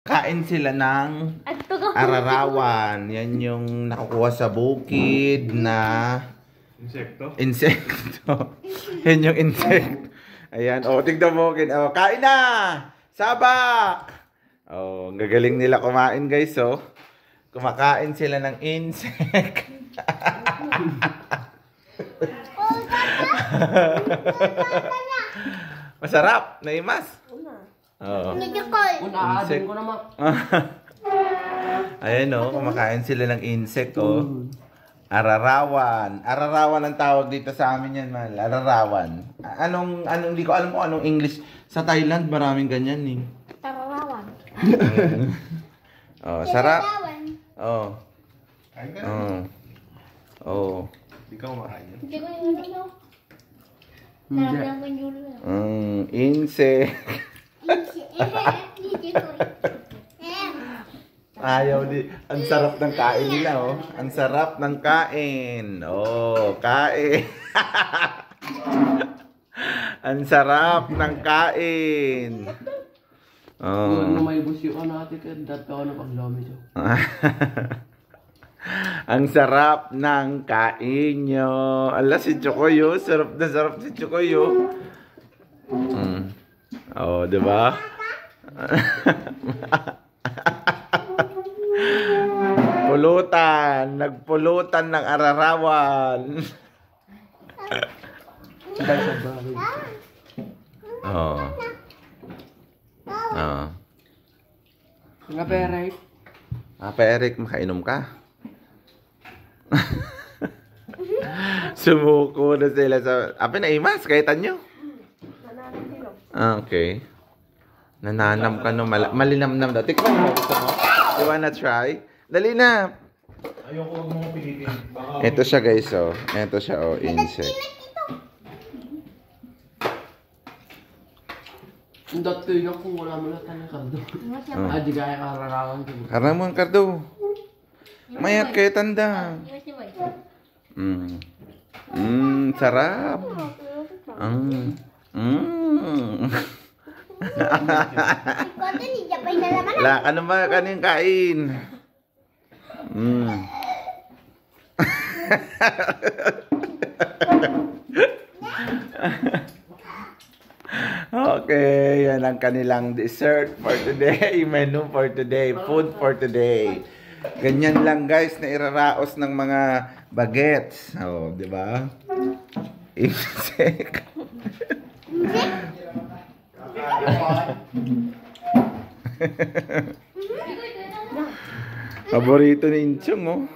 Kain sila ng ararawan. Yan yung nakukuha sa bukid na insekto. Yan yung insekto. Ayan. O, tignan mo. O, kain na! Sabak! O, gagaling nila kumain, guys. O, kumakain sila ng insect. Masarap. Naimas. Oo. Insect. Ayan o, kumakain sila ng insect o. Ararawan. Ararawan ang tawag dito sa amin yan, man. Ararawan. Hindi ko alam kung anong English. Sa Thailand, maraming ganyan eh. Ararawan. Oh, sarap. Oh. Oh. Hindi ka kumakain yun? Hindi ko yung insect. Ayaw di. Ang sarap ng kain nila, oh. Ang sarap ng kain. Oh, kain. Ang sarap ng kain. Oh. Ano may busyo ka natin ka dato na paglami siya. Ang sarap ng kain nyo. Ala, si Chokoyo. Sarap na sarap si Chokoyo. Oh, diba? Pulutan. Nagpulutan ng ararawan. Oh. Oh. Nga Perek. Eric, makainom ka? Sumuko na sila sa... na imas, kahitan nyo? Okay. Nananam ka no, malinamnam daw. Tikman mo, gusto mo? You wanna try? Dali na! Ayoko huwag mong pilitin. Ito siya guys, oh. Ito siya, oh, insect. Ang dato yun kung wala mo lang tayo kardo. Di kaya kararawan ko. Karang mo ang kardo. Mayat kayo tanda. Sarap. Wala ka naman kanin kain. Okay, yan ang kanilang dessert for today, menu for today, food for today. Ganyan lang guys na iraraos ng mga bagets. Oh, di ba? Insect. Paborito ni Inchong, oh.